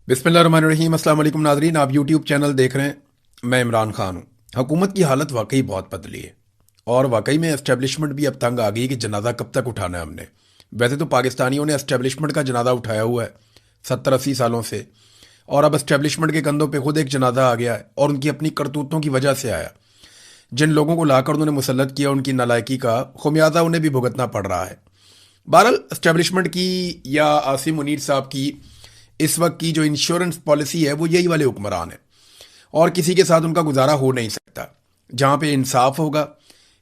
बिस्मिल्लाहिर्रहमानिर्रहीम। अस्सलाम वालेकुम नाज़रीन, आप यूट्यूब चैनल देख रहे हैं। मैं इमरान खान हूँ। हुकूमत की हालत वाकई बहुत बदली है और वाकई में एस्टेब्लिशमेंट भी अब तंग आ गई कि जनाजा कब तक उठाना है हमने। वैसे तो पाकिस्तानियों ने एस्टेब्लिशमेंट का जनाजा उठाया हुआ है 70-80 सालों से, और अब एस्टेब्लिशमेंट के कंधों पे खुद एक जनाजा आ गया है और उनकी अपनी करतूतों की वजह से आया। जिन लोगों को लाकर उन्होंने मुसल्लत किया, उनकी नालायकी का खुमियाजा उन्हें भी भुगतना पड़ रहा है। बहरहाल एस्टेब्लिशमेंट की या आसिम मुनीर साहब की इस वक्त की जो इंश्योरेंस पॉलिसी है वो यही वाले हुक्मरान है और किसी के साथ उनका गुजारा हो नहीं सकता। जहाँ पे इंसाफ होगा,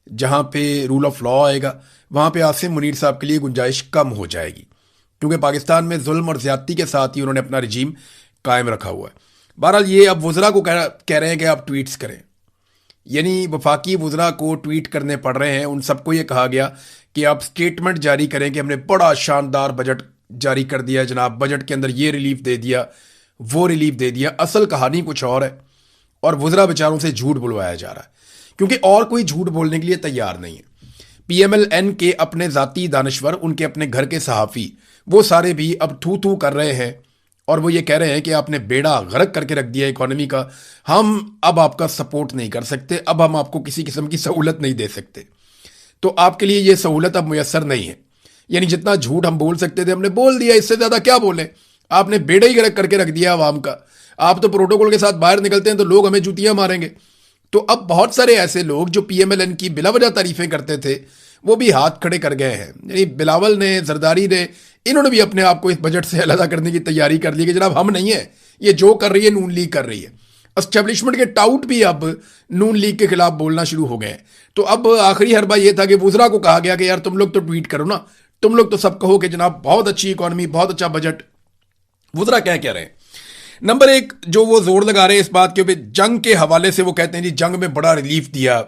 जहाँ पे रूल ऑफ लॉ आएगा, वहाँ पे आसिम मुनीर साहब के लिए गुंजाइश कम हो जाएगी, क्योंकि पाकिस्तान में जुल्म और ज्यादती के साथ ही उन्होंने अपना रजीम कायम रखा हुआ है। बहरहाल ये अब वज़रा को कह रहे हैं कि आप ट्वीट्स करें, यानी वफाकी वज़रा को ट्वीट करने पड़ रहे हैं। उन सबको ये कहा गया कि आप स्टेटमेंट जारी करें कि हमने बड़ा शानदार बजट जारी कर दिया है जनाब, बजट के अंदर ये रिलीफ दे दिया, वो रिलीफ दे दिया। असल कहानी कुछ और है और वज़रा बेचारों से झूठ बुलवाया जा रहा है, क्योंकि और कोई झूठ बोलने के लिए तैयार नहीं है। पीएमएलएन के अपने जाती दानश्वर, उनके अपने घर के सहाफ़ी, वो सारे भी अब थू थू कर रहे हैं और वो ये कह रहे हैं कि आपने बेड़ा गर्क करके रख दिया इकोनॉमी का, हम अब आपका सपोर्ट नहीं कर सकते, अब हम आपको किसी किस्म की सहूलत नहीं दे सकते। तो आपके लिए ये सहूलत अब मुयसर नहीं है। यानी जितना झूठ हम बोल सकते थे हमने बोल दिया, इससे ज्यादा क्या बोले। आपने बेड़ा ही गर्क करके रख दिया आवाम का। आप तो प्रोटोकॉल के साथ बाहर निकलते हैं तो लोग हमें जूतियां मारेंगे। तो अब बहुत सारे ऐसे लोग जो पीएमएलएन की बिलावजह तारीफें करते थे वो भी हाथ खड़े कर गए हैं। यानी बिलावल ने, जरदारी ने, इन्होंने भी अपने आप को इस बजट से अलग करने की तैयारी कर ली कि जनाब हम नहीं है, ये जो कर रही है नून लीग कर रही है। एस्टेब्लिशमेंट के टाउट भी अब नून लीग के खिलाफ बोलना शुरू हो गए हैं। तो अब आखिरी हरबा ये था कि वज़रा को कहा गया कि यार तुम लोग तो ट्वीट करो ना, तुम लोग तो सब कहो कि जनाब बहुत अच्छी इकोनॉमी, बहुत अच्छा बजट। वज़रा क्या कह रहे हैं? नंबर एक, जो वो जोर लगा रहे हैं इस बात के ऊपर, जंग के हवाले से वो कहते हैं जी जंग में बड़ा रिलीफ दिया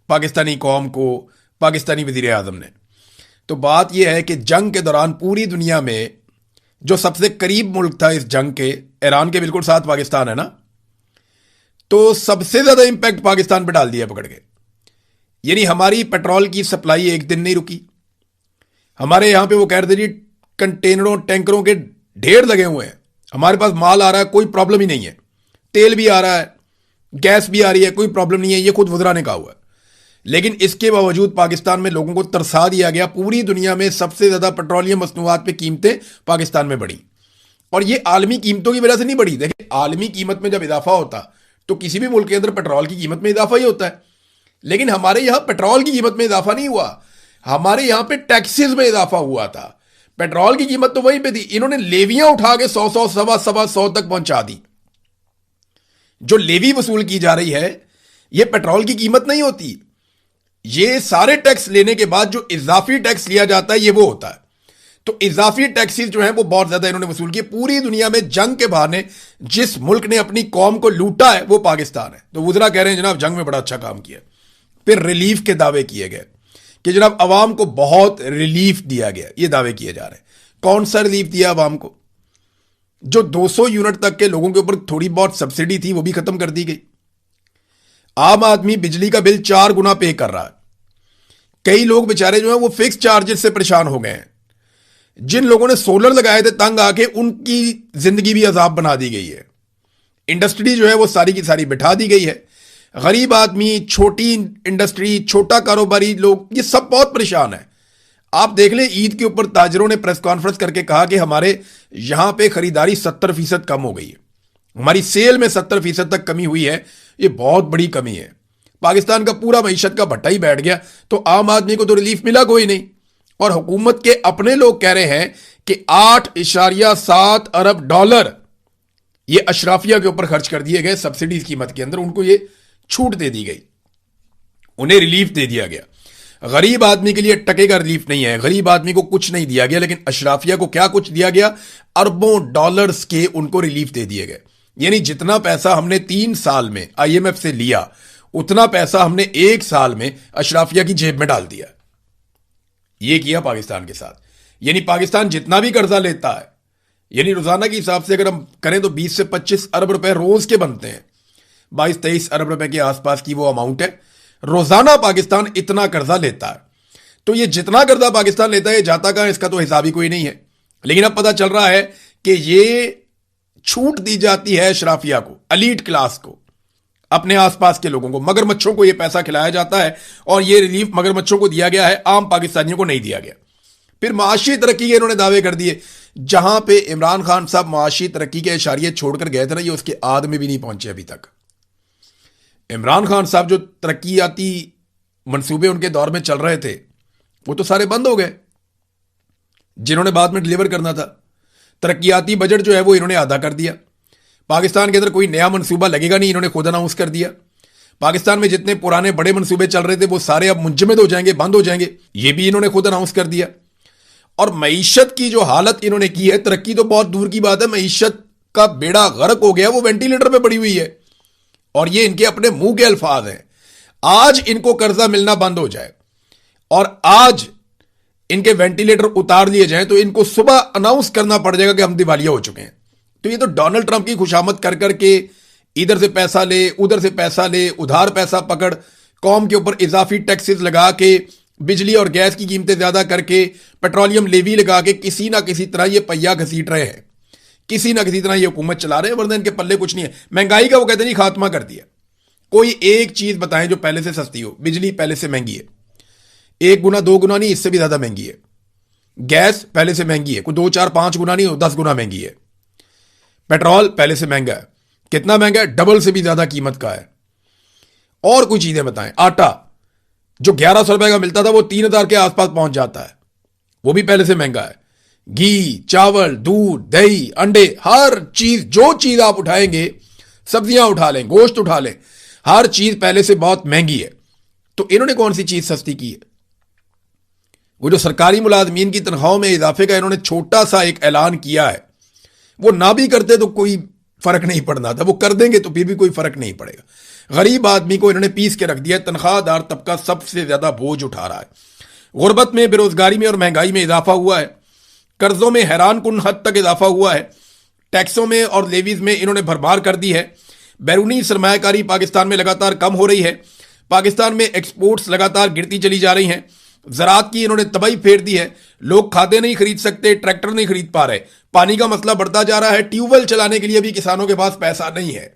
पाकिस्तानी कौम को पाकिस्तानी वजीर आजम ने। तो बात यह है कि जंग के दौरान पूरी दुनिया में जो सबसे करीब मुल्क था इस जंग के, ईरान के बिल्कुल साथ पाकिस्तान है ना, तो सबसे ज्यादा इंपैक्ट पाकिस्तान पर डाल दिया पकड़ के। यानी हमारी पेट्रोल की सप्लाई एक दिन नहीं रुकी। हमारे यहां पे वो कह रहे थे जी कंटेनरों टैंकरों के ढेर लगे हुए हैं, हमारे पास माल आ रहा है, कोई प्रॉब्लम ही नहीं है। तेल भी आ रहा है, गैस भी आ रही है, कोई प्रॉब्लम नहीं है। ये खुद वज़रा ने कहा हुआ है। लेकिन इसके बावजूद पाकिस्तान में लोगों को तरसा दिया गया। पूरी दुनिया में सबसे ज्यादा पेट्रोलियम मसनूआत पे कीमतें पाकिस्तान में बढ़ी, और ये आलमी कीमतों की वजह से नहीं बढ़ी। देखिए, आलमी कीमत में जब इजाफा होता तो किसी भी मुल्क के अंदर पेट्रोल की कीमत में इजाफा ही होता है। लेकिन हमारे यहां पेट्रोल की कीमत में इजाफा नहीं हुआ, हमारे यहां पे टैक्सेस में इजाफा हुआ था। पेट्रोल की कीमत तो वहीं पे थी, इन्होंने लेवियां उठा के 100 सवा सौ तक पहुंचा दी। जो लेवी वसूल की जा रही है ये पेट्रोल की कीमत नहीं होती। ये सारे टैक्स लेने के बाद जो इजाफी टैक्स लिया जाता है ये वो होता है। तो इजाफी टैक्सेस जो है वो बहुत ज्यादा इन्होंने वसूल किए। पूरी दुनिया में जंग के बहाने जिस मुल्क ने अपनी कौम को लूटा है वो पाकिस्तान है। तो वज़रा कह रहे हैं जनाब जंग में बड़ा अच्छा काम किया। फिर रिलीफ के दावे किए गए कि जनाब अवाम को बहुत रिलीफ दिया गया, ये दावे किए जा रहे हैं। कौन सा रिलीफ दिया अवाम को? जो 200 यूनिट तक के लोगों के ऊपर थोड़ी बहुत सब्सिडी थी वो भी खत्म कर दी गई। आम आदमी बिजली का बिल 4 गुना पे कर रहा है। कई लोग बेचारे जो है वो फिक्स चार्जेस से परेशान हो गए हैं। जिन लोगों ने सोलर लगाए थे तंग आके, उनकी जिंदगी भी अजाब बना दी गई है। इंडस्ट्री जो है वो सारी की सारी बिठा दी गई है। गरीब आदमी, छोटी इंडस्ट्री, छोटा कारोबारी लोग, ये सब बहुत परेशान है। आप देख लें, ईद के ऊपर ताजरों ने प्रेस कॉन्फ्रेंस करके कहा कि हमारे यहां पे खरीदारी 70% कम हो गई है, हमारी सेल में 70% तक कमी हुई है। ये बहुत बड़ी कमी है। पाकिस्तान का पूरा मईशत का भट्टा ही बैठ गया, तो आम आदमी को तो रिलीफ मिला कोई नहीं। और हुकूमत के अपने लोग कह रहे हैं कि 8.7 अरब डॉलर ये अशराफिया के ऊपर खर्च कर दिए गए सब्सिडीज कीमत के अंदर। उनको ये छूट दे दी गई, उन्हें रिलीफ दे दिया गया। गरीब आदमी के लिए टके का रिलीफ नहीं है, गरीब आदमी को कुछ नहीं दिया गया। लेकिन अशराफिया को क्या कुछ दिया गया? अरबों डॉलर्स के उनको रिलीफ दे दिए गए। यानी जितना पैसा हमने 3 साल में आईएमएफ से लिया, उतना पैसा हमने 1 साल में अशराफिया की जेब में डाल दिया। यह किया पाकिस्तान के साथ। यानी पाकिस्तान जितना भी कर्जा लेता है, यानी रोजाना के हिसाब से अगर हम करें तो 20 से 25 अरब रुपए रोज के बनते हैं। 22-23 अरब रुपए के आसपास की वो अमाउंट है। रोजाना पाकिस्तान इतना कर्जा लेता है। तो ये जितना कर्जा पाकिस्तान लेता है ये जाता कहां, इसका तो हिसाब ही कोई नहीं है। लेकिन अब पता चल रहा है कि ये छूट दी जाती है अशराफिया को, अलीट क्लास को, अपने आसपास के लोगों को। मगरमच्छों को यह पैसा खिलाया जाता है और यह रिलीफ मगरमच्छों को दिया गया है, आम पाकिस्तानियों को नहीं दिया गया। फिर माशी तरक्की के इन्होंने दावे कर दिए। जहां पे इमरान खान साहब माशी तरक्की के इशारे छोड़कर गए थे ना, ये उसके आद में भी नहीं पहुंचे अभी तक। इमरान खान साहब जो तरक्कियाती मंसूबे उनके दौर में चल रहे थे वो तो सारे बंद हो गए, जिन्होंने बाद में डिलीवर करना था। तरक्कियाती बजट जो है वो इन्होंने आधा कर दिया। पाकिस्तान के अंदर कोई नया मंसूबा लगेगा नहीं, इन्होंने खुद अनाउंस कर दिया। पाकिस्तान में जितने पुराने बड़े मंसूबे चल रहे थे वो सारे अब मुंजमद हो जाएंगे, बंद हो जाएंगे, ये भी इन्होंने खुद अनाउंस कर दिया। और मईशत की जो हालत इन्होंने की है, तरक्की तो बहुत दूर की बात है, मईशत का बेड़ा गर्क हो गया, वो वेंटिलेटर पे पड़ी हुई है। और ये इनके अपने मुंह के अल्फाज हैं। आज इनको कर्जा मिलना बंद हो जाए और आज इनके वेंटिलेटर उतार लिए जाएं तो इनको सुबह अनाउंस करना पड़ जाएगा कि हम दिवालिया हो चुके हैं। तो ये तो डोनाल्ड ट्रंप की खुशामद कर करके इधर से पैसा ले, उधर से पैसा ले, उधार पैसा पकड़, कौम के ऊपर इजाफी टैक्सेस लगा के, बिजली और गैस की कीमतें ज्यादा करके, पेट्रोलियम लेवी लगा के किसी ना किसी तरह ये पहिया घसीट रहे हैं, किसी ना किसी तरह ये हुकूमत चला रहे हैं, वरना इनके पल्ले कुछ नहीं है। महंगाई का वो कहते नहीं खात्मा कर दिया। कोई एक चीज बताएं जो पहले से सस्ती हो। बिजली पहले से महंगी है, 1 गुना 2 गुना नहीं, इससे भी ज्यादा महंगी है। गैस पहले से महंगी है, कोई 2 4 5 गुना नहीं, 10 गुना महंगी है। पेट्रोल पहले से महंगा है, कितना महंगा है? डबल से भी ज्यादा कीमत का है। और कोई चीजें बताएं। आटा जो 1100 रुपए का मिलता था वो 3000 के आसपास पहुंच जाता है, वो भी पहले से महंगा है। घी, चावल, दूध, दही, अंडे, हर चीज, जो चीज आप उठाएंगे, सब्जियां उठा लें, गोश्त उठा लें, हर चीज पहले से बहुत महंगी है। तो इन्होंने कौन सी चीज सस्ती की है? वो जो सरकारी मुलाजमीन की तनख्वाहों में इजाफे का इन्होंने छोटा सा एक ऐलान किया है, वो ना भी करते तो कोई फर्क नहीं पड़ना था, वो कर देंगे तो फिर भी कोई फर्क नहीं पड़ेगा। गरीब आदमी को इन्होंने पीस के रख दिया। तनख्वाहदार तबका सबसे ज्यादा बोझ उठा रहा है। गुर्बत में, बेरोजगारी में और महंगाई में इजाफा हुआ है। कर्जों में हैरान कुन हद तक इजाफा हुआ है। टैक्सों में और लेवीज में इन्होंने भरमार कर दी है। बैरूनी सरमायाकारी पाकिस्तान में लगातार कम हो रही है। पाकिस्तान में एक्सपोर्ट्स लगातार गिरती चली जा रही हैं। ज़राअत की इन्होंने तबाही फेर दी है। लोग खादे नहीं खरीद सकते, ट्रैक्टर नहीं खरीद पा रहे, पानी का मसला बढ़ता जा रहा है। ट्यूबवेल चलाने के लिए भी किसानों के पास पैसा नहीं है।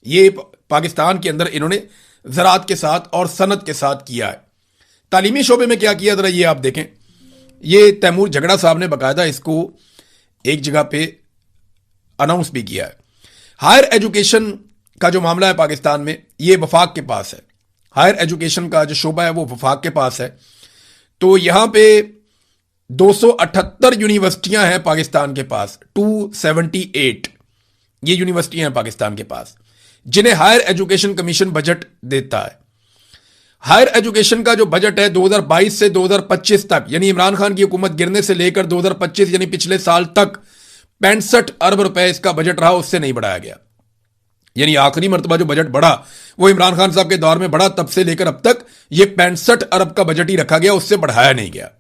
ये पाकिस्तान के अंदर इन्होंने ज़राअत के साथ और सनत के साथ किया है। तालीमी शोबे में क्या किया, जरा ये आप देखें। ये तैमूर झगड़ा साहब ने बाकायदा इसको एक जगह पे अनाउंस भी किया है। हायर एजुकेशन का जो मामला है पाकिस्तान में, ये वफाक के पास है। हायर एजुकेशन का जो शोबा है वो वफाक के पास है। तो यहां पे 278 यूनिवर्सिटियां हैं पाकिस्तान के पास, 278 ये यूनिवर्सिटियां हैं पाकिस्तान के पास, जिन्हें हायर एजुकेशन कमीशन बजट देता है। हायर एजुकेशन का जो बजट है 2022 से 2025 तक, यानी इमरान खान की हुकूमत गिरने से लेकर 2025 यानी पिछले साल तक 65 अरब रुपए इसका बजट रहा, उससे नहीं बढ़ाया गया। यानी आखिरी मरतबा जो बजट बढ़ा वो इमरान खान साहब के दौर में बढ़ा, तब से लेकर अब तक ये 65 अरब का बजट ही रखा गया, उससे बढ़ाया नहीं गया।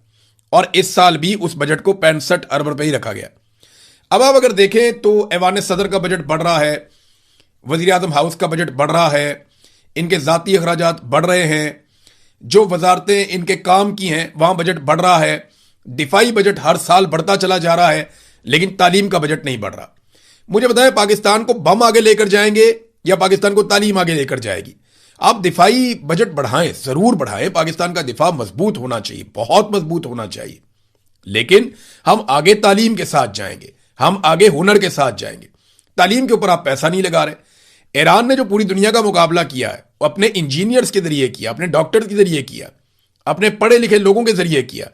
और इस साल भी उस बजट को 65 अरब रुपए ही रखा गया। अब आप अगर देखें तो ऐवान सदर का बजट बढ़ रहा है, वजीर आजम हाउस का बजट बढ़ रहा है, इनके जाती अखराजात बढ़ रहे हैं, जो वजारतें इनके काम की हैं वहां बजट बढ़ रहा है, दिफाई बजट हर साल बढ़ता चला जा रहा है, लेकिन तालीम का बजट नहीं बढ़ रहा। मुझे बताएं, पाकिस्तान को बम आगे लेकर जाएंगे या पाकिस्तान को तालीम आगे लेकर जाएगी? आप दिफाई बजट बढ़ाएं, जरूर बढ़ाएं। पाकिस्तान का दिफा मजबूत होना चाहिए, बहुत मजबूत होना चाहिए, लेकिन हम आगे तालीम के साथ जाएंगे, हम आगे हुनर के साथ जाएंगे। तालीम के ऊपर आप पैसा नहीं लगा रहे। ईरान ने जो पूरी दुनिया का मुकाबला किया है वो अपने इंजीनियर्स के जरिए किया, अपने डॉक्टर्स के जरिए किया, अपने पढ़े लिखे लोगों के जरिए किया।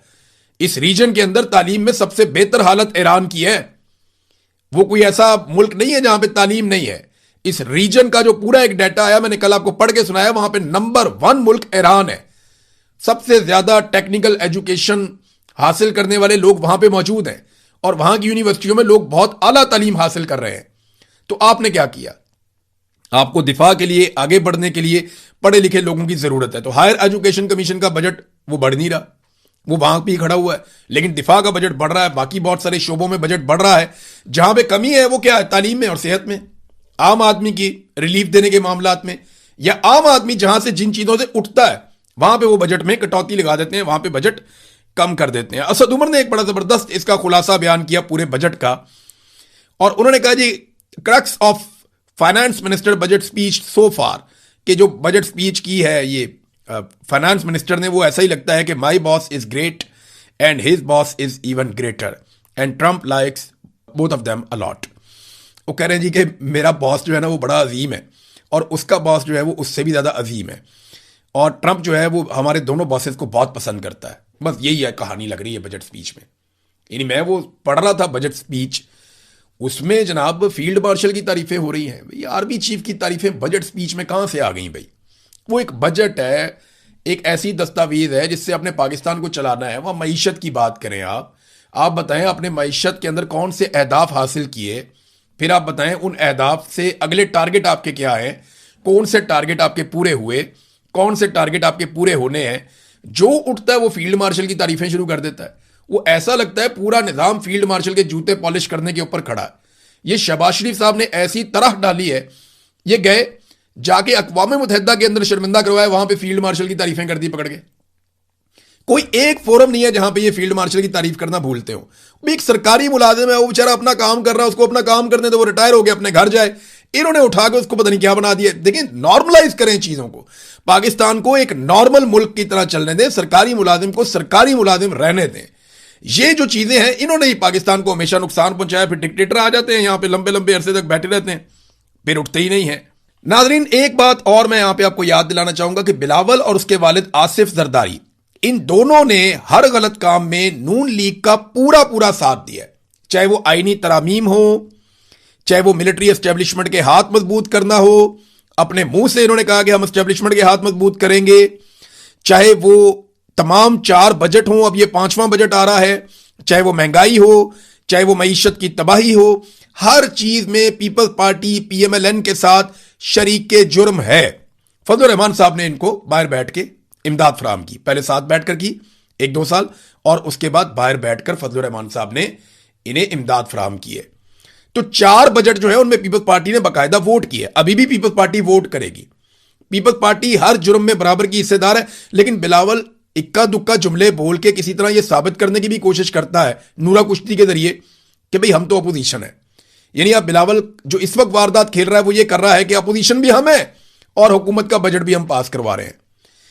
इस रीजन के अंदर तालीम में सबसे बेहतर हालत ईरान की है। वो कोई ऐसा मुल्क नहीं है जहां पे तालीम नहीं है। इस रीजन का जो पूरा एक डाटा आया, मैंने कल आपको पढ़ के सुनाया, वहां पे नंबर 1 मुल्क ईरान है। सबसे ज्यादा टेक्निकल एजुकेशन हासिल करने वाले लोग वहां पे मौजूद हैं और वहां की यूनिवर्सिटियों में लोग बहुत आला तालीम हासिल कर रहे हैं। तो आपने क्या किया? आपको दिफा के लिए, आगे बढ़ने के लिए पढ़े लिखे लोगों की जरूरत है। तो हायर एजुकेशन कमीशन का बजट वो बढ़ नहीं रहा, वो वहां भी खड़ा हुआ है, लेकिन दिफा का बजट बढ़ रहा है। बाकी बहुत सारे शोबों में बजट बढ़ रहा है। जहां पे कमी है वो क्या है? तालीम में और सेहत में, आम आदमी की रिलीफ देने के मामलात में, या आम आदमी जहां से जिन चीजों से उठता है वहां पे वो बजट में कटौती लगा देते हैं, वहां पे बजट कम कर देते हैं। असद उमर ने एक बड़ा जबरदस्त इसका खुलासा बयान किया पूरे बजट का, और उन्होंने कहा जी crux of finance minister budget speech so far, कि जो बजट स्पीच की है ये फाइनेंस मिनिस्टर ने, वो ऐसा ही लगता है कि my boss is great and his boss is even greater and Trump likes both of them allot. वो कह रहे हैं जी कि मेरा बॉस जो है ना वो बड़ा अजीम है और उसका बॉस जो है वो उससे भी ज़्यादा अजीम है, और ट्रंप जो है वो हमारे दोनों बॉसेस को बहुत पसंद करता है। बस यही है कहानी लग रही है बजट स्पीच में। यानी मैं वो पढ़ रहा था बजट स्पीच, उसमें जनाब फील्ड मार्शल की तारीफें हो रही हैं, भाई आर्मी चीफ की तारीफें बजट स्पीच में कहाँ से आ गई भाई? वो एक बजट है, एक ऐसी दस्तावेज है जिससे अपने पाकिस्तान को चलाना है। वहाँ मईशत की बात करें, आप बताएं अपने मईशत के अंदर कौन से अहदाफ हासिल किए, फिर आप बताएं उन अहदाफ से अगले टारगेट आपके क्या हैं, कौन से टारगेट आपके पूरे हुए, कौन से टारगेट आपके पूरे होने हैं। जो उठता है वो फील्ड मार्शल की तारीफें शुरू कर देता है। वो ऐसा लगता है पूरा निजाम फील्ड मार्शल के जूते पॉलिश करने के ऊपर खड़ा है। ये शहबाज शरीफ साहब ने ऐसी तरह डाली है, ये गए जाके अक़वाम मुत्तहिदा के अंदर शर्मिंदा करवाया, वहां पे फील्ड मार्शल की तारीफें कर दी पकड़ के। कोई एक फोरम नहीं है जहां पे ये फील्ड मार्शल की तारीफ करना भूलते हो। एक सरकारी मुलाजिम है, वो बेचारा अपना काम कर रहा है, उसको अपना काम करने दो, वो रिटायर हो गया अपने घर जाए। इन्होंने उठा के उसको पता नहीं क्या बना दिया। देखिए, नॉर्मलाइज करें चीजों को, पाकिस्तान को एक नॉर्मल मुल्क की तरह चलने दें, सरकारी मुलाजिम को सरकारी मुलाजिम रहने दें। ये जो चीजें हैं, इन्होंने ही पाकिस्तान को हमेशा नुकसान पहुंचाया। फिर डिक्टेटर आ जाते हैं यहां पे, लंबे लंबे अरसे तक बैठे रहते हैं, फिर उठते ही नहीं है। नाजरीन, एक बात और मैं यहां पे आपको याद दिलाना चाहूंगा कि बिलावल और उसके वालिद आसिफ जरदारी, इन दोनों ने हर गलत काम में नून लीग का पूरा पूरा साथ दिया, चाहे वो आईनी तरामीम हो, चाहे वो मिलिट्री एस्टेब्लिशमेंट के हाथ मजबूत करना हो। अपने मुंह से इन्होंने कहा कि हम एस्टेब्लिशमेंट के हाथ मजबूत करेंगे। चाहे वो तमाम 4 बजट हो, अब ये 5वां बजट आ रहा है, चाहे वो महंगाई हो, चाहे वो मईशत की तबाही हो, हर चीज में पीपल्स पार्टी पीएमएलएन के साथ शरीके जुर्म है। फजलुर रहमान साहब ने इनको बाहर बैठ के इमदाद फराम की, पहले साथ बैठकर की 1-2 साल, और उसके बाद बाहर बैठकर फजलुर रहमान साहब ने इन्हें इमदाद फराम की है। तो 4 बजट जो है उनमें पीपल्स पार्टी ने बाकायदा वोट किए। अभी भी पीपल्स पार्टी वोट करेगी। पीपल्स पार्टी हर जुर्म में बराबर की हिस्सेदार है। लेकिन बिलावल इक्का दुक्का जुमले बोल के किसी तरह यह साबित करने की भी कोशिश करता है नूरा कुश्ती के जरिए कि भाई हम तो अपोजिशन है। यानी आप बिलावल जो इस वक्त वारदात खेल रहा है वो ये कर रहा है कि अपोजिशन भी हम है और हुकूमत का बजट भी हम पास करवा रहे हैं।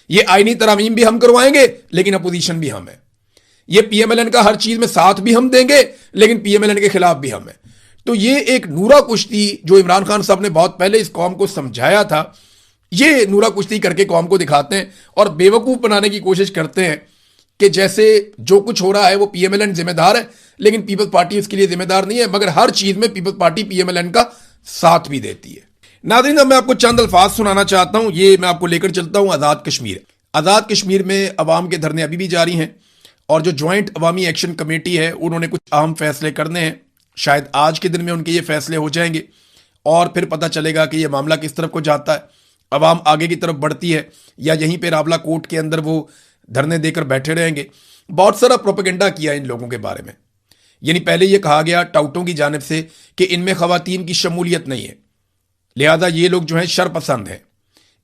ये आईनी तरामीम भी हम करवाएंगे लेकिन अपोजिशन भी हम है। ये पीएमएलएन का हर चीज में साथ भी हम देंगे लेकिन पीएमएलएन के खिलाफ भी हम है। तो ये एक नूरा कुश्ती जो इमरान खान साहब ने बहुत पहले इस कौम को समझाया था, ये नूरा कुश्ती करके कौम को दिखाते हैं और बेवकूफ बनाने की कोशिश करते हैं कि जैसे जो कुछ हो रहा है वो पीएमएलएन जिम्मेदार है, लेकिन पीपल्स पार्टी इसके लिए जिम्मेदार नहीं है। मगर हर चीज में पीपल्स पार्टी पीएमएलएन का साथ भी देती है। नाज़रीन, अब मैं आपको चंद अल्फाज सुनाना चाहता हूं। ये मैं आपको लेकर चलता हूं आज़ाद कश्मीर। आज़ाद कश्मीर में अवाम के धरने अभी भी जारी हैं और जो ज्वाइंट अवामी एक्शन कमेटी है उन्होंने कुछ अहम फैसले करने हैं। शायद आज के दिन में उनके ये फैसले हो जाएंगे और फिर पता चलेगा कि ये मामला किस तरफ को जाता है। अवाम आगे की तरफ बढ़ती है या यहीं पर रावला कोर्ट के अंदर वो धरने देकर बैठे रहेंगे। बहुत सारा प्रोपेगेंडा किया इन लोगों के बारे में। यानी पहले ये कहा गया टाउटों की जानिब से कि इनमें खवातीन की शमूलियत नहीं है, लिहाजा ये लोग जो हैं शरपसंद हैं,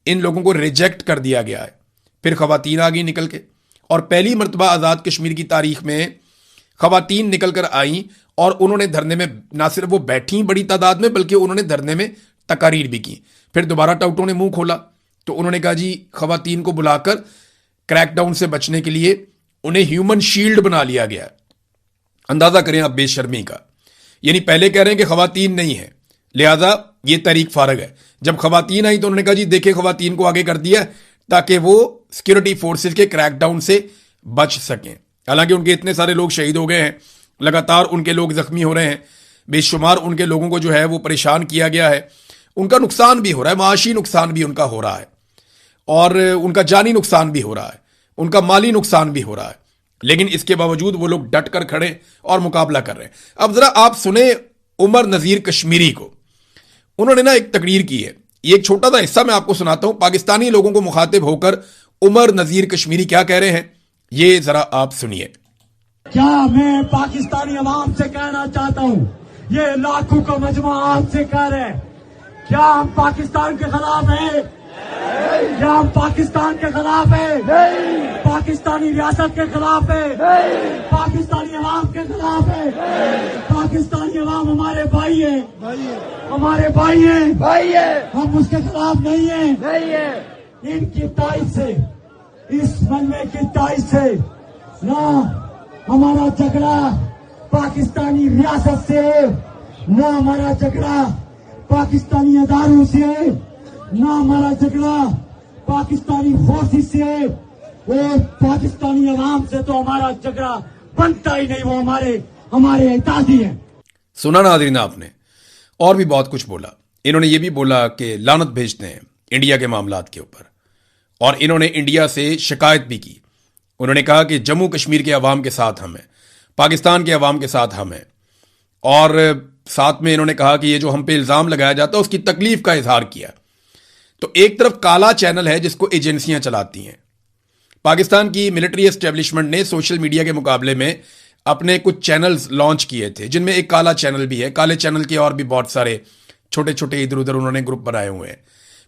इन लोगों को रिजेक्ट कर दिया गया है। फिर खवातीन आ गई निकल के और पहली मरतबा आज़ाद कश्मीर की तारीख में खवातीन निकल कर आई और उन्होंने धरने में ना सिर्फ वो बैठी बड़ी तादाद में बल्कि उन्होंने धरने में तकारीर भी की। फिर दोबारा टाउटों ने मुंह खोला तो उन्होंने कहा जी खवातीन को बुलाकर क्रैकडाउन से बचने के लिए उन्हें ह्यूमन शील्ड बना लिया गया। अंदाजा करें आप बेशर्मी का। यानी पहले कह रहे हैं कि खवातीन नहीं है लिहाजा ये तहरीक फारग है। जब खवातीन आई तो उन्होंने कहा जी देखे खवातीन को आगे कर दिया ताकि वो सिक्योरिटी फोर्सेस के क्रैकडाउन से बच सकें। हालांकि उनके इतने सारे लोग शहीद हो गए हैं, लगातार उनके लोग जख्मी हो रहे हैं, बेशुमार उनके लोगों को जो है वो परेशान किया गया है, उनका नुकसान भी हो रहा है, माशी नुकसान भी उनका हो रहा है और उनका जानी नुकसान भी हो रहा है, उनका माली नुकसान भी हो रहा है। लेकिन इसके बावजूद वो लोग डट कर खड़े और मुकाबला कर रहे हैं। अब जरा आप सुने उमर नजीर कश्मीरी को। उन्होंने ना एक तकरीर की है, ये एक छोटा सा हिस्सा मैं आपको सुनाता हूं। पाकिस्तानी लोगों को मुखातिब होकर उमर नजीर कश्मीरी क्या कह रहे हैं, ये जरा आप सुनिए। क्या मैं पाकिस्तानी अवाम से कहना चाहता हूं, ये लाखों का मजमा आपसे कह रहे हैं, क्या हम पाकिस्तान के खिलाफ हैं? क्या हम पाकिस्तान के खिलाफ है? पाकिस्तानी रियासत के खिलाफ है? पाकिस्तानी अवाम आपके खिलाफ है। पाकिस्तानी अवाम हमारे भाई है, हमारे भाई है, हम उसके खिलाफ नहीं है। इनकी ताइज से, इस मलबे की ताइज से ना हमारा झगड़ा पाकिस्तानी रियासत से, ना हमारा झगड़ा पाकिस्तानी अदारों से, ना हमारा झगड़ा पाकिस्तानी फोर्सेस से, और पाकिस्तानी अवाम से तो हमारा झगड़ा बनता ही नहीं। वो हमारे एहताजी हैं। सुना नाज़रीन आपने, और भी बहुत कुछ बोला। इन्होंने ये भी बोला कि लानत भेजते हैं इंडिया के मामलात के ऊपर, और इन्होंने इंडिया से शिकायत भी की। उन्होंने कहा कि जम्मू कश्मीर के अवाम के साथ हम हैं, पाकिस्तान के अवाम के साथ हम हैं, और साथ में इन्होंने कहा कि ये जो हम पे इल्ज़ाम लगाया जाता है उसकी तकलीफ का इजहार किया। तो एक तरफ काला चैनल है जिसको एजेंसियां चलाती हैं। पाकिस्तान की मिलिट्री एस्टेब्लिशमेंट ने सोशल मीडिया के मुकाबले में अपने कुछ चैनल्स लॉन्च किए थे, जिनमें एक काला चैनल भी है। काले चैनल के और भी बहुत सारे छोटे छोटे इधर उधर उन्होंने ग्रुप बनाए हुए हैं।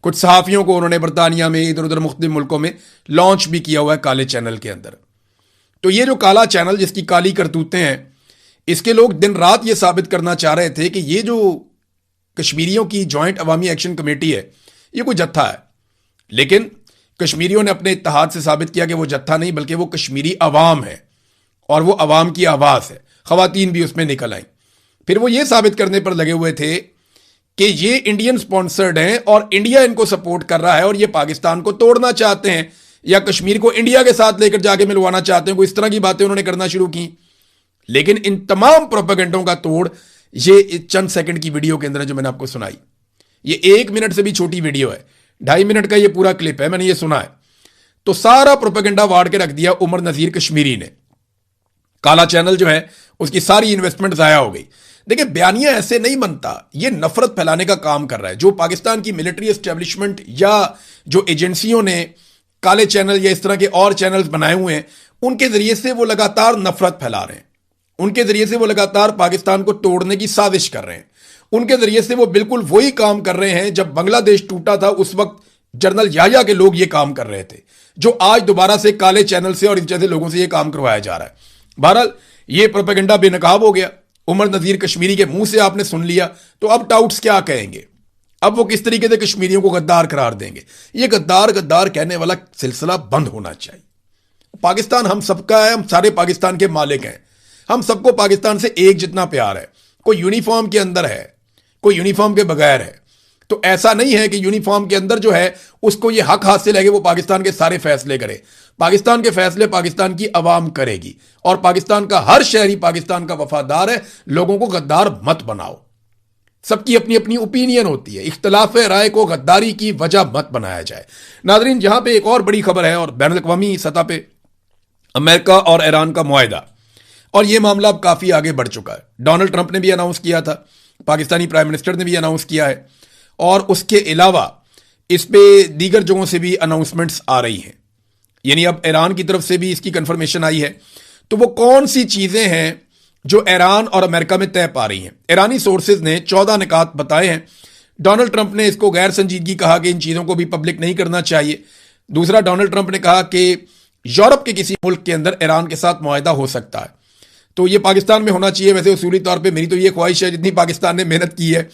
कुछ सहाफ़ियों को उन्होंने बरतानिया में, इधर उधर मुख्तलिफ मुल्कों में लॉन्च भी किया हुआ है काले चैनल के अंदर। तो ये जो काला चैनल जिसकी काली करतूतें हैं, इसके लोग दिन रात ये साबित करना चाह रहे थे कि ये जो कश्मीरियों की जॉइंट अवामी एक्शन कमेटी है ये कोई जत्था है। लेकिन कश्मीरियों ने अपने इत्तेहाद से साबित किया कि वो जत्था नहीं बल्कि वो कश्मीरी अवाम है, और वो अवाम की आवाज़ है। ख़वातीन भी उसमें निकल आई। फिर वो ये साबित करने पर लगे हुए थे कि ये इंडियन स्पॉन्सर्ड हैं और इंडिया इनको सपोर्ट कर रहा है, और ये पाकिस्तान को तोड़ना चाहते हैं या कश्मीर को इंडिया के साथ लेकर जाके मिलवाना चाहते हैं। कोई इस तरह की बातें उन्होंने करना शुरू की। लेकिन इन तमाम प्रोपेगेंडों का तोड़ ये चंद सेकंड की वीडियो के अंदर जो मैंने आपको सुनाई, ये 1 मिनट से भी छोटी वीडियो है, 2.5 मिनट का ये पूरा क्लिप है, मैंने ये सुना है। तो सारा प्रोपेगेंडा वाड़ के रख दिया उमर नजीर कश्मीरी ने। काला चैनल जो है उसकी सारी इन्वेस्टमेंट जाया हो गई। देखिए, बयानिया ऐसे नहीं बनता, ये नफरत फैलाने का काम कर रहा है। जो पाकिस्तान की मिलिट्री एस्टेब्लिशमेंट या जो एजेंसियों ने काले चैनल या इस तरह के और चैनल्स बनाए हुए हैं, उनके जरिए से वो लगातार नफरत फैला रहे हैं। उनके जरिए से वो लगातार पाकिस्तान को तोड़ने की साजिश कर रहे हैं। उनके जरिए से वो बिल्कुल वही काम कर रहे हैं जब बांग्लादेश टूटा था, उस वक्त जनरल याह्या के लोग ये काम कर रहे थे, जो आज दोबारा से काले चैनल से और इस जैसे लोगों से ये काम करवाया जा रहा है। बहरहाल ये प्रोपेगेंडा बेनकाब हो गया। उमर नजीर कश्मीरी के मुंह से आपने सुन लिया, तो अब टाउट्स क्या कहेंगे? अब वो किस तरीके से कश्मीरियों को गद्दार करार देंगे? ये गद्दार गद्दार कहने वाला सिलसिला बंद होना चाहिए। पाकिस्तान हम सबका है, हम सारे पाकिस्तान के मालिक हैं। हम सबको पाकिस्तान से एक जितना प्यार है। कोई यूनिफॉर्म के अंदर है, कोई यूनिफॉर्म के बगैर है। तो ऐसा नहीं है कि यूनिफॉर्म के अंदर जो है उसको ये हक हासिल है कि वो पाकिस्तान के सारे फैसले करे। पाकिस्तान के फैसले पाकिस्तान की अवाम करेगी, और पाकिस्तान का हर शहरी पाकिस्तान का वफादार है। लोगों को गद्दार मत बनाओ। सबकी अपनी अपनी ओपिनियन होती है, इख्तलाफ राय को गद्दारी की वजह मत बनाया जाए। नाजरीन, जहां पे एक और बड़ी खबर है, और बैनुल अक़वामी सतह पे अमेरिका और ईरान का मुआहिदा, और यह मामला अब काफी आगे बढ़ चुका है। डोनाल्ड ट्रंप ने भी अनाउंस किया था, पाकिस्तानी प्राइम मिनिस्टर ने भी अनाउंस किया है, और उसके अलावा इस पे दीगर जगहों से भी अनाउंसमेंट्स आ रही हैं। यानी अब ईरान की तरफ से भी इसकी कंफर्मेशन आई है। तो वो कौन सी चीजें हैं जो ईरान और अमेरिका में तय पा रही हैं? ईरानी सोर्सेज ने 14 निकात बताए हैं। डोनाल्ड ट्रंप ने इसको गैर संजीदगी कहा कि इन चीजों को भी पब्लिक नहीं करना चाहिए। दूसरा, डोनाल्ड ट्रंप ने कहा कि यूरोप के किसी मुल्क के अंदर ईरान के साथ मुआहिदा हो सकता है, तो ये पाकिस्तान में होना चाहिए। वैसे उसूली तौर पे मेरी तो ये ख्वाहिश है, जितनी पाकिस्तान ने मेहनत की है,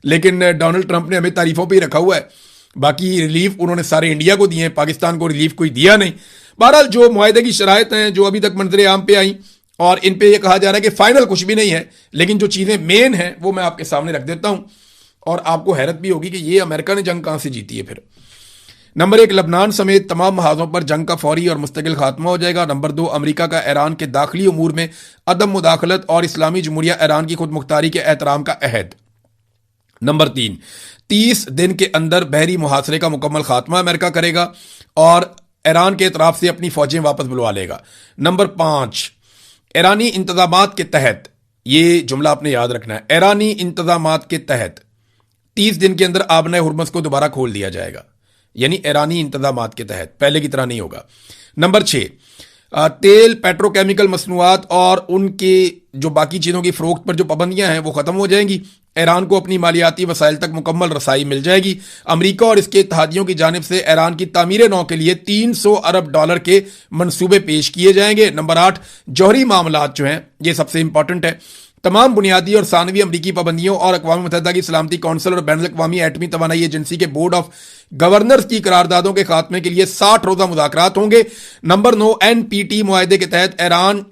लेकिन डोनाल्ड ट्रंप ने हमें तारीफों पे ही रखा हुआ है। बाकी रिलीफ उन्होंने सारे इंडिया को दिए हैं, पाकिस्तान को रिलीफ कोई दिया नहीं। बहरहाल जो मुआहिदे की शराइत हैं जो अभी तक मंजर आम पे आई, और इन पे ये कहा जा रहा है कि फाइनल कुछ भी नहीं है, लेकिन जो चीजें मेन हैं वो मैं आपके सामने रख देता हूं, और आपको हैरत भी होगी कि ये अमेरिका ने जंग कहां से जीती है। फिर नंबर 1, लबनान समेत तमाम महाजों पर जंग का फौरी और मुस्तकिल खात्मा हो जाएगा। नंबर 2, अमेरिका का ईरान के दाखिली उमूर में अदम मुदाखलत और इस्लामी जमहूरिया ईरान की खुद मुख्तारी के एहतराम का अहद। नंबर 3, 30 दिन के अंदर बहरी मुहासरे का मुकम्मल खात्मा अमेरिका करेगा और ईरान के इतराफ से अपनी फौजें वापस बुलवा लेगा। नंबर 5, ईरानी इंतजामात के तहत, ये जुमला आपने याद रखना है, ईरानी इंतजामात के तहत 30 दिन के अंदर आबने हुर्मस को दोबारा खोल दिया जाएगा। यानी ईरानी इंतजामात के तहत, पहले की तरह नहीं होगा। नंबर 6, तेल, पेट्रोकेमिकल मसनूआत और उनके जो बाकी चीज़ों की फ़रोख्त पर जो पाबंदियां हैं वो ख़त्म हो जाएंगी। ईरान को अपनी मालियाती वसाइल तक मुकम्मल रसाई मिल जाएगी। अमेरिका और इसके इत्तेहादियों की जानिब से ईरान की तामीर नौ के लिए $300 अरब के मंसूबे पेश किए जाएंगे। नंबर 8, जौहरी मामलात जो हैं ये सबसे इंपॉर्टेंट है। तमाम बुनियादी और सानवी अमरीकी पाबंदियों और अक़वाम मुत्तहिदा की सलामती कौंसिल और बैनुल अक़वामी एटमी तवानाई एजेंसी के बोर्ड ऑफ गवर्नर्स की करारदादों के खात्मे के लिए 60 रोज़ा मुज़ाकरात होंगे। नंबर 9, NPT मुआहदे के तहत ईरान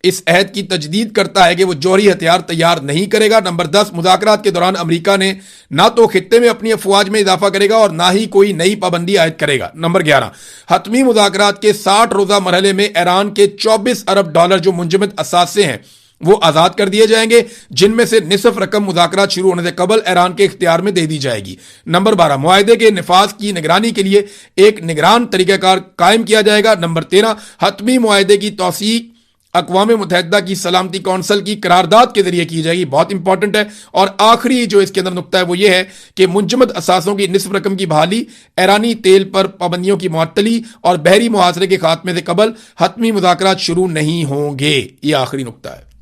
इस अहद की तजदीद करता है कि वो जौहरी हथियार तैयार नहीं करेगा। नंबर 10, मुज़ाकरात के दौरान अमेरिका ने ना तो खित्ते में अपनी अफवाज में इजाफा करेगा और ना ही कोई नई पाबंदी आयद करेगा। नंबर 11, हतमी मुज़ाकरात के 60 रोज़ा मरहले में ईरान के $24 अरब जो मुंजमद असासे हैं वो आज़ाद कर दिए जाएंगे, जिनमें से निसफ रकम मुज़ाकरात शुरू होने से कबल ईरान के इख्तियार में दे दी जाएगी। नंबर 12, मुआहदे के निफाज की निगरानी के लिए एक निगरान तरीक़ाकार कायम किया जाएगा। नंबर 13, हतमी मुआहदे की तौसीक अक़वाम मुत्तहिदा की सलामती कौंसिल की करारदाद के जरिए की जाएगी, बहुत इंपॉर्टेंट है। और आखिरी जो इसके अंदर नुक्ता है वो ये है कि मुंजमद असासों की निस्फ रकम की बहाली, ईरानी तेल पर पाबंदियों की मुअत्तली और बहरी मुहासरे के खात्मे से कबल हतमी मुज़ाकरात शुरू नहीं होंगे। ये आखिरी नुक्ता है।